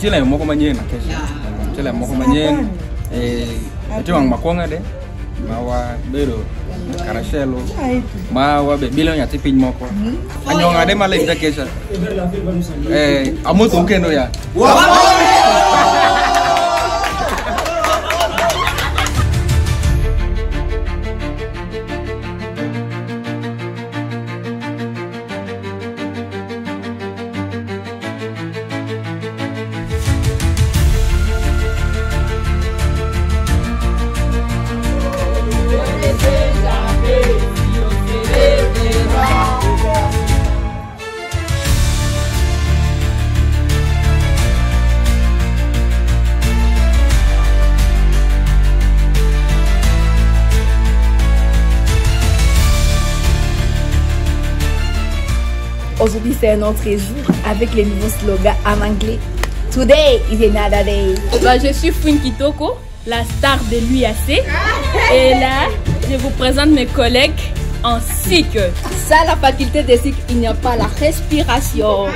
Chile moko manyien akesha. Chile moko manyien eti wang makwonga de mawa bedo karashelo mawa be bilo nyati piny moko anyonga de male ita kesha amuto kendo ya Aujourd'hui, c'est un autre jour avec les nouveaux slogans en anglais. Today is another day. Je suis Fouine Kitoko, la star de l'UAC. Et là, je vous présente mes collègues en SIC. Ça, la faculté de SIC, il n'y a pas la respiration.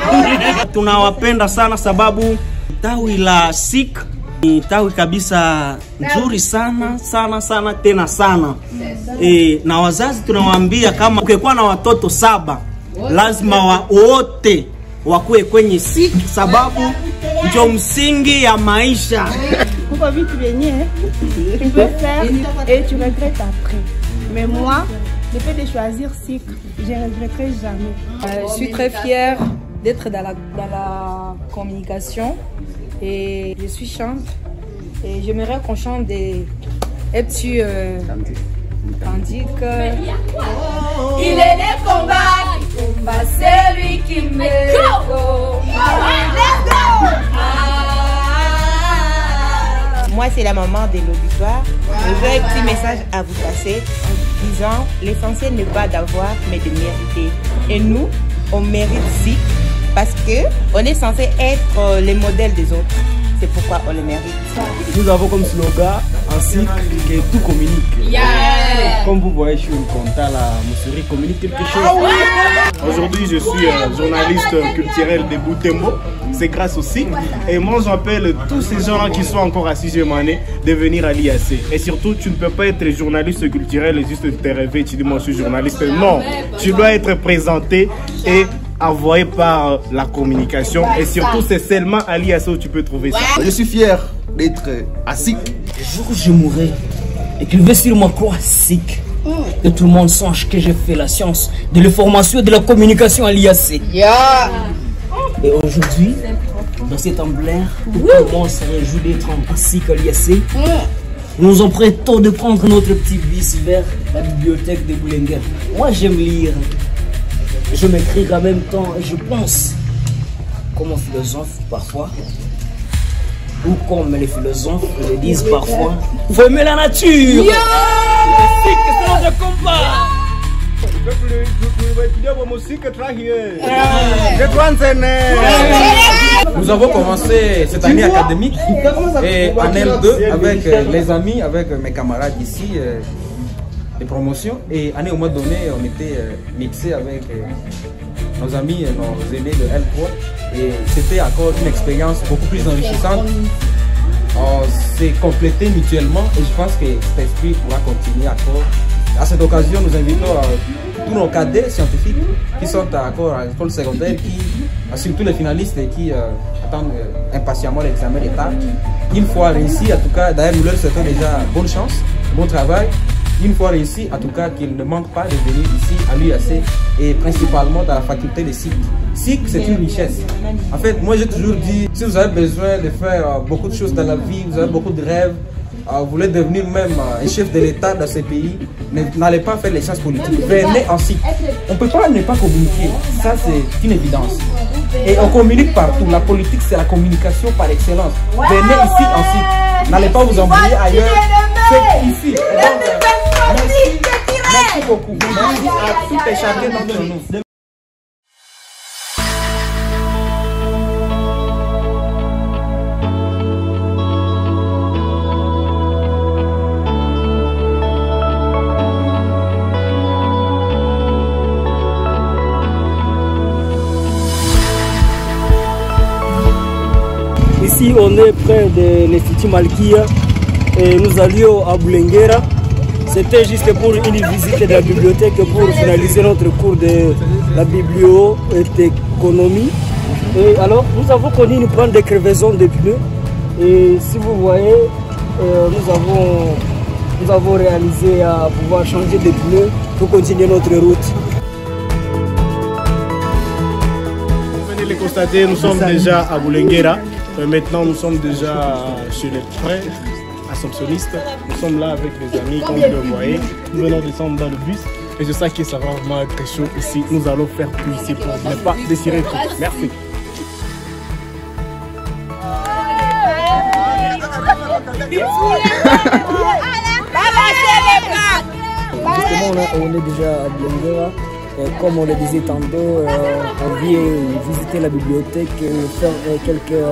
Tunawapenda sana sababu tawi la SIC ni tawi kabisa nzuri sana sana sana tena sana. Na wazazi tunawaambia kama ukikuwa na watoto 7 lazima wote wakuwe kwenye SIC sababu ndio msingi ya maisha. Pourquoi vitu vyenye tu peux faire et tu regrettes après. Mais moi, le fait de choisir SIC, je ne regretterai jamais. Je suis très fière d'être dans la communication et je suis chante et j'aimerais qu'on chante des petits candiques. Il est le combat, c'est lui qui me go. Moi, c'est la maman de l'auditoire. J'ai un petit message à vous passer en disant l'essentiel n'est pas d'avoir, mais de mériter. Et nous, on mérite SIC parce qu'on est censé être les modèles des autres. C'est pourquoi on le mérite. Nous avons comme slogan ainsi que tout communique. Yeah. Comme vous voyez, je suis content, la Mousserie communique quelque chose. Aujourd'hui, je suis journaliste culturel de Boutembo. C'est grâce au SIC. Et moi, j'appelle tous ces gens qui sont encore à 6e année de venir à l'IAC. Et surtout, tu ne peux pas être journaliste culturel et juste te rêver, tu dis moi je suis journaliste. Non, tu dois être présenté et envoyé par la communication. Et surtout, c'est seulement à l'IAC où tu peux trouver ça. Je suis fier d'être à SIC. Le jour où je mourrai et qu'il veut sur ma croix SIC, que tout le monde sache que j'ai fait la science de l'information et de la communication à l'IAC. Yeah. Et aujourd'hui, dans cet emblème, tout le monde se réjouit d'être en SIC à l'IAC. Nous nous empressons de prendre notre petit bus vers la bibliothèque de Boulenguer. Moi, j'aime lire. Je m'écris en même temps et je pense comme un philosophe parfois, ou comme les philosophes le disent parfois, faut aimer la nature. Yeah! C'est notre combat. Nous avons commencé cette année académique et en L2 avec les amis, avec mes camarades ici de promotion, et année au mois donné on était mixé avec nos amis et nos aînés de L3 et c'était encore une expérience beaucoup plus enrichissante. On s'est complété mutuellement et je pense que cet esprit pourra continuer encore. À cette occasion, nous invitons tous nos cadets scientifiques qui sont encore à l'école secondaire, surtout les finalistes qui attendent impatiemment l'examen d'État. Une fois réussi, en tout cas, d'ailleurs nous leur souhaitons déjà bonne chance, bon travail. Une fois réussi, en tout cas, qu'ils ne manquent pas de venir ici à l'UAC et principalement dans la faculté de SIC. SIC, c'est une richesse. En fait, moi j'ai toujours dit, si vous avez besoin de faire beaucoup de choses dans la vie, vous avez beaucoup de rêves, vous voulez devenir même un chef de l'État dans ce pays, n'allez pas faire les sciences politiques. Venez en SIC. On ne peut pas ne pas communiquer. Ça, c'est une évidence. Et on communique partout. La politique, c'est la communication par excellence. Venez ici en SIC. N'allez pas vous embrouiller ailleurs. C'est ici. Merci beaucoup. Merci à tout et chacun d'entre nous. Ici, on est près de l'Institut Malkia et nous allions à Boulenguera. C'était juste pour une visite de la bibliothèque pour finaliser notre cours de la biblioéconomie. Et alors, nous avons connu une panne de crevaison de pneus. Et si vous voyez, nous avons réalisé à pouvoir changer de pneus pour continuer notre route. Vous venez les constater, nous sommes déjà à Boulenguera. Maintenant, nous sommes déjà chez les frères assomptionnistes. Nous sommes là avec des amis, comme vous le voyez. Nous venons descendre dans le bus. Et je sais que ça va vraiment être très chaud ici. Nous allons faire plus ici pour ne pas désirer tout. Merci. Justement, on est déjà à Boulenguera. Comme on le disait tantôt, on vient visiter la bibliothèque et faire quelques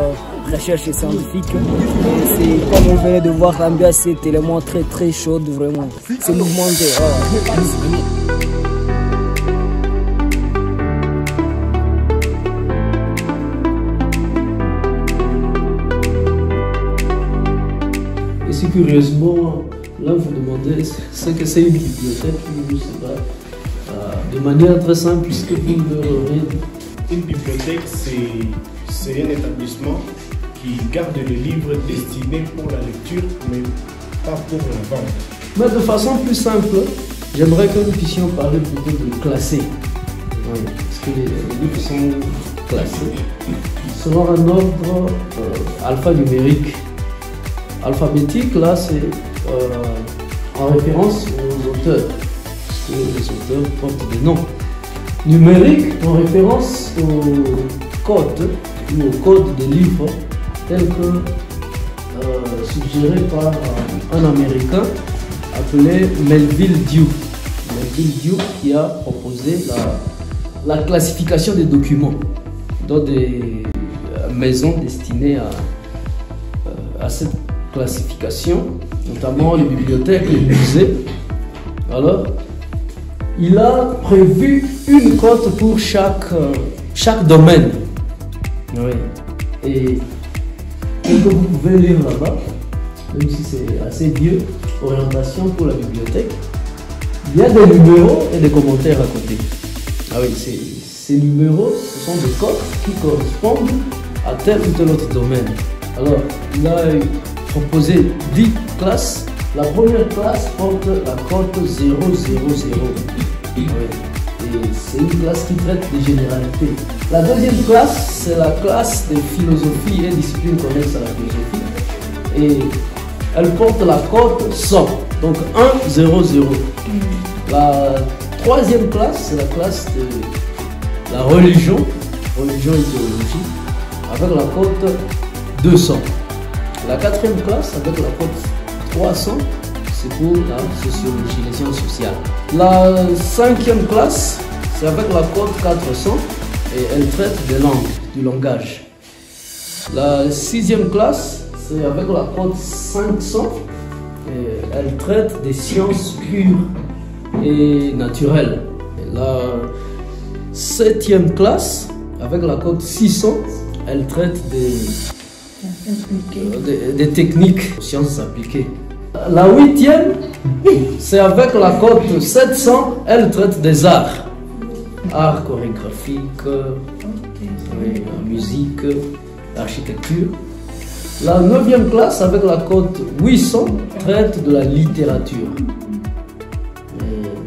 recherches scientifiques. C'est comme on venait de voir, l'ambiance est tellement très chaude, vraiment. C'est mouvementé. Et si curieusement, là vous demandez ce que c'est une bibliothèque, je ne sais pas. De manière très simple, puisque vous le dites. Une bibliothèque, c'est un établissement qui garde les livres destinés pour la lecture, mais pas pour la vente. Mais de façon plus simple, j'aimerais que nous puissions parler plutôt de classer. Oui, parce que les livres sont classés selon un ordre alphanumérique. Alphabétique, là, c'est en référence aux auteurs. Les auteurs portent des noms. Numérique en référence au code ou au code des livres tel que suggéré par un Américain appelé Melville Duke. Melville Duke qui a proposé la classification des documents dans des maisons destinées à cette classification, notamment les bibliothèques, les musées. Alors, il a prévu une cote pour chaque domaine. Oui. Et comme vous pouvez lire là-bas, même si c'est assez vieux, orientation pour la bibliothèque, il y a des numéros et des commentaires à côté. Ah oui, ces numéros, ce sont des cotes qui correspondent à tel ou tel autre domaine. Alors, il a proposé 10 classes. La première classe porte la cote 000. Oui. Et c'est une classe qui traite des généralités. La deuxième classe, c'est la classe de philosophie et disciplines connexes à la philosophie. Et elle porte la cote 100, donc 100. La troisième classe, c'est la classe de la religion et théologie, avec la cote 200. La quatrième classe, avec la cote 300, c'est pour la sociologie, les sciences sociales. La cinquième classe, c'est avec la cote 400 et elle traite des langues, du langage. La sixième classe, c'est avec la cote 500 et elle traite des sciences pures et naturelles. Et la septième classe, avec la cote 600, elle traite des techniques, sciences appliquées. La huitième, c'est avec la cote 700, elle traite des arts. Arts chorégraphiques, musique, architecture. La neuvième classe, avec la cote 800, traite de la littérature.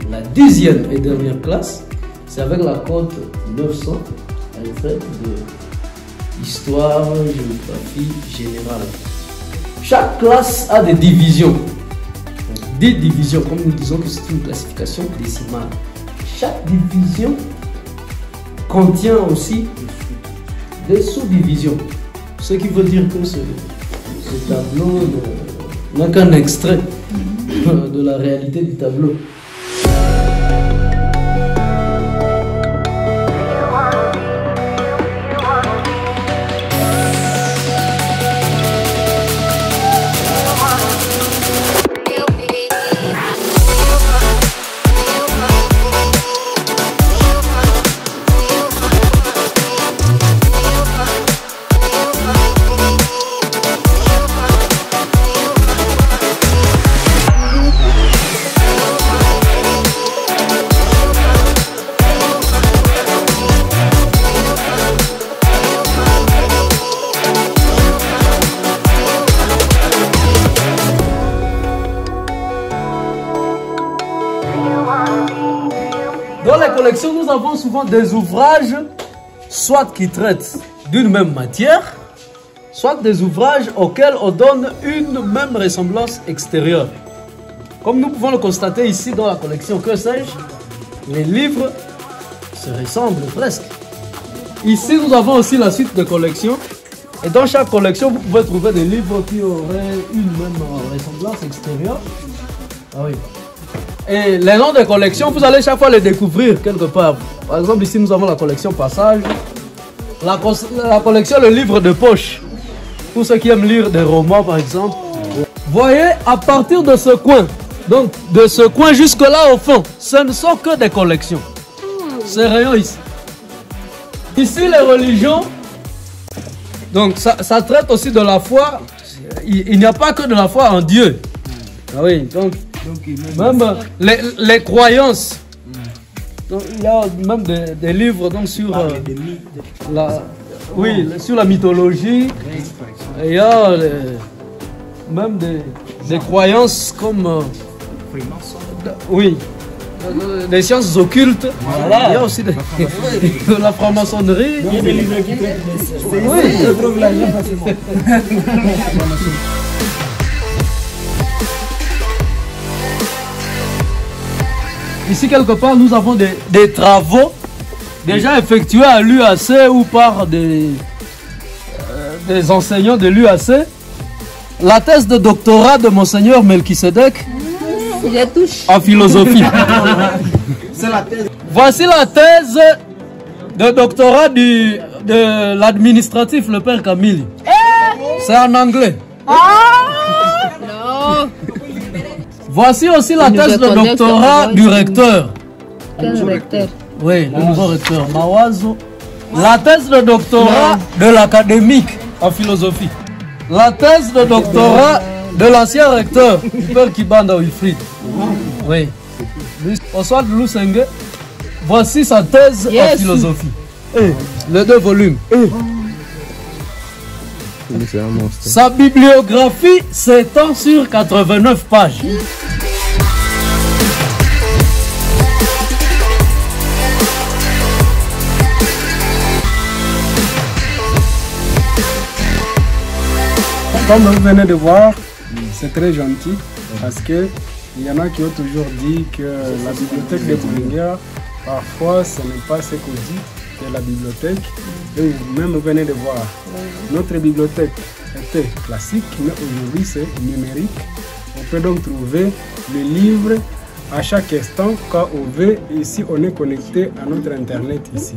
La dixième et dernière classe, c'est avec la cote 900, elle traite de histoire, géographie générale. Chaque classe a des divisions. 10 divisions, comme nous disons que c'est une classification décimale. Chaque division contient aussi des sous-divisions. Ce qui veut dire que ce tableau n'a qu'un extrait de la réalité du tableau. collection, nous avons souvent des ouvrages, soit qui traitent d'une même matière, soit des ouvrages auxquels on donne une même ressemblance extérieure. Comme nous pouvons le constater ici dans la collection, que sais-je, les livres se ressemblent presque. Ici, nous avons aussi la suite de collections. Et dans chaque collection, vous pouvez trouver des livres qui auraient une même ressemblance extérieure. Ah oui. Et les noms des collections, vous allez chaque fois les découvrir quelque part. Par exemple, ici, nous avons la collection Passage. La collection Le Livre de Poche. Pour ceux qui aiment lire des romans, par exemple. Voyez, à partir de ce coin, donc de ce coin jusque là au fond, ce ne sont que des collections. Ces rayons ici. Ici, les religions, donc ça traite aussi de la foi. Il n'y a pas que de la foi en Dieu. Ah oui, donc même les croyances. Donc, il y a même des livres donc, sur, sur la mythologie. Et il y a même des croyances comme des sciences occultes. Voilà. Il y a aussi de la franc-maçonnerie. Il y a des livres qui traitent Ici, quelque part, nous avons des travaux déjà effectués à l'UAC ou par des enseignants de l'UAC. La thèse de doctorat de Monseigneur Melchisedec en philosophie. Voici la thèse de doctorat de l'administratif, le père Camille. C'est en anglais. Non. Voici aussi la thèse de doctorat du recteur. Quel recteur? Oui, le nouveau recteur, Mawazo. La thèse de doctorat de l'académique en philosophie. La thèse de doctorat de l'ancien recteur, du père Kibanda Wilfried. Oui. Oswald Lusenge. Voici sa thèse en philosophie. Les 2 volumes. Sa bibliographie s'étend sur 89 pages. Comme vous venez de voir, c'est très gentil parce que il y en a qui ont toujours dit que la bibliothèque de Boulinguer, parfois ce n'est pas ce qu'on dit de la bibliothèque. Et même vous venez de voir, notre bibliothèque était classique, mais aujourd'hui c'est numérique. On peut donc trouver les livres à chaque instant quand on veut. Ici on est connecté à notre internet ici.